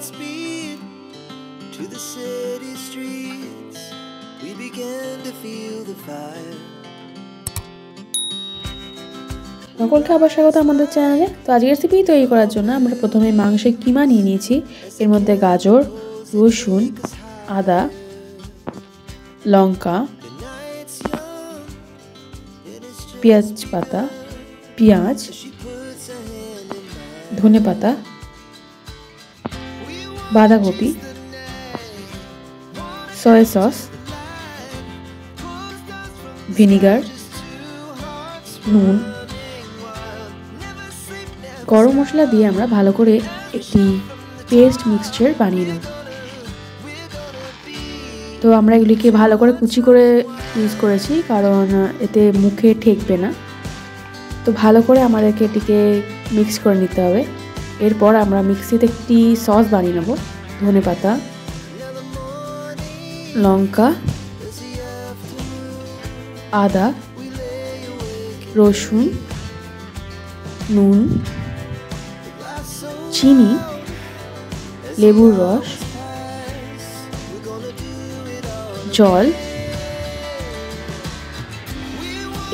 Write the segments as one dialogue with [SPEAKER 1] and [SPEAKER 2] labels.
[SPEAKER 1] speed to the city streets. We began to feel the fire.
[SPEAKER 2] সকলকে আবার স্বাগত আমাদের চ্যানেলে। তো আজকের রেসিপি তৈরি করার জন্য আমরা প্রথমে মাংসের কিমা নিয়ে নিয়েছি। এর মধ্যে গাজর, রসুন, আদা, লঙ্কা, পেঁয়াজ পাতা, পেঁয়াজ, ধনে পাতা, বাঁধাকপি, সয়া সস, ভিনিগার, নুন, গরম মশলা দিয়ে আমরা ভালো করে একটি পেস্ট মিক্সচার বানিয়ে নেব। তো আমরা এগুলিকে ভালো করে কুচি করে ইউজ করেছি, কারণ এতে মুখে ঠেকবে না। তো ভালো করে আমাদেরকে এটিকে মিক্স করে নিতে হবে। এরপর আমরা মিক্সিতে একটি সস বানিয়ে নেব। ধনে পাতা, লঙ্কা, আদা, রসুন, নুন, চিনি, লেবুর রস, জল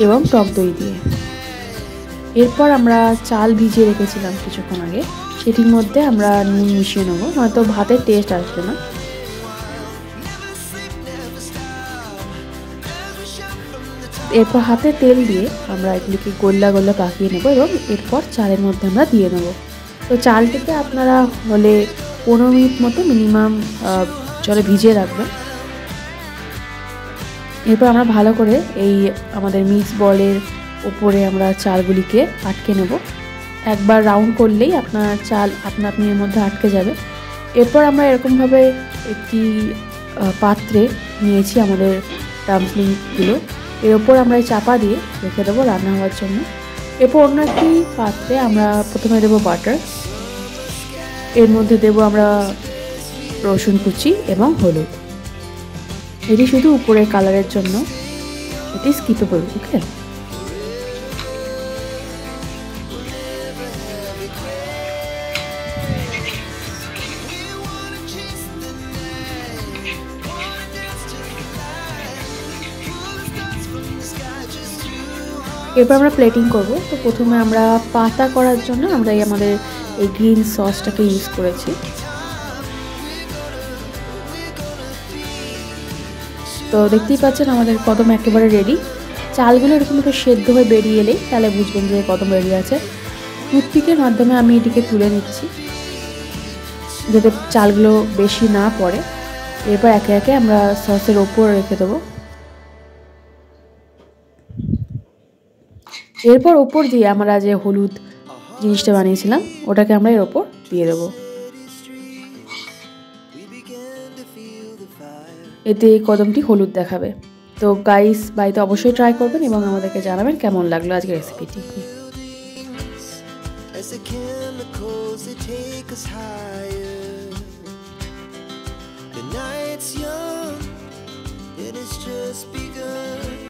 [SPEAKER 2] এবং টক দই দিয়ে। এরপর আমরা চাল ভিজিয়ে রেখেছিলাম কিছুক্ষণ আগে, সেটির মধ্যে আমরা নুন মিশিয়ে নেবো, নয়তো ভাতের টেস্ট আসবে না। এরপর হাতে তেল দিয়ে আমরা এগুলিকে গোল্লা গোল্লা পাকিয়ে নেব এবং এরপর চালের মধ্যে আমরা দিয়ে নেব। তো চালটিকে আপনারা হলে 15 মিনিট মতো মিনিমাম জলে ভিজিয়ে রাখবেন। এরপর আমরা ভালো করে এই আমাদের মিক্স বলের উপরে আমরা চালগুলিকে আটকে নেব। একবার রাউন্ড করলেই আপনার চাল আপনা আপনি এর মধ্যে আটকে যাবে। এরপর আমরা এরকমভাবে একটি পাত্রে নিয়েছি আমাদের ডাম্পলিংগুলো, এর ওপর আমরা চাপা দিয়ে রেখে দেবো রান্না হওয়ার জন্য। এরপর অন্য একটি পাত্রে আমরা প্রথমে দেবো বাটার, এর মধ্যে দেবো আমরা রসুন কুচি এবং হলুদ। এটি শুধু উপরের কালারের জন্য, এটি স্কিপেবল। ওকে, এরপর আমরা প্লেটিং করব। তো প্রথমে আমরা পাতা করার জন্য আমরা আমাদের এই গ্রিন সসটাকে ইউজ করেছি। তো দেখতেই পাচ্ছেন আমাদের কদম একেবারে রেডি। চালগুলো এরকম একটু সেদ্ধ হয়ে বেরিয়ে এলেই তাহলে বুঝবেন যে কদম রেডি আছে। টুথপিকের মাধ্যমে আমি এটিকে তুলে নিচ্ছি যাতে চালগুলো বেশি না পড়ে। এরপর একে একে আমরা সসের ওপর রেখে দেবো। এরপর ওপর দিয়ে আমরা যে হলুদ জিনিসটা বানিয়েছিলাম ওটাকে আমরা এর ওপর দিয়ে দেবো। এতে কদমটি হলুদ দেখাবে। তো গাইস, বাড়িতে অবশ্যই ট্রাই করবেন এবং আমাদেরকে জানাবেন কেমন লাগলো আজকের রেসিপিটি।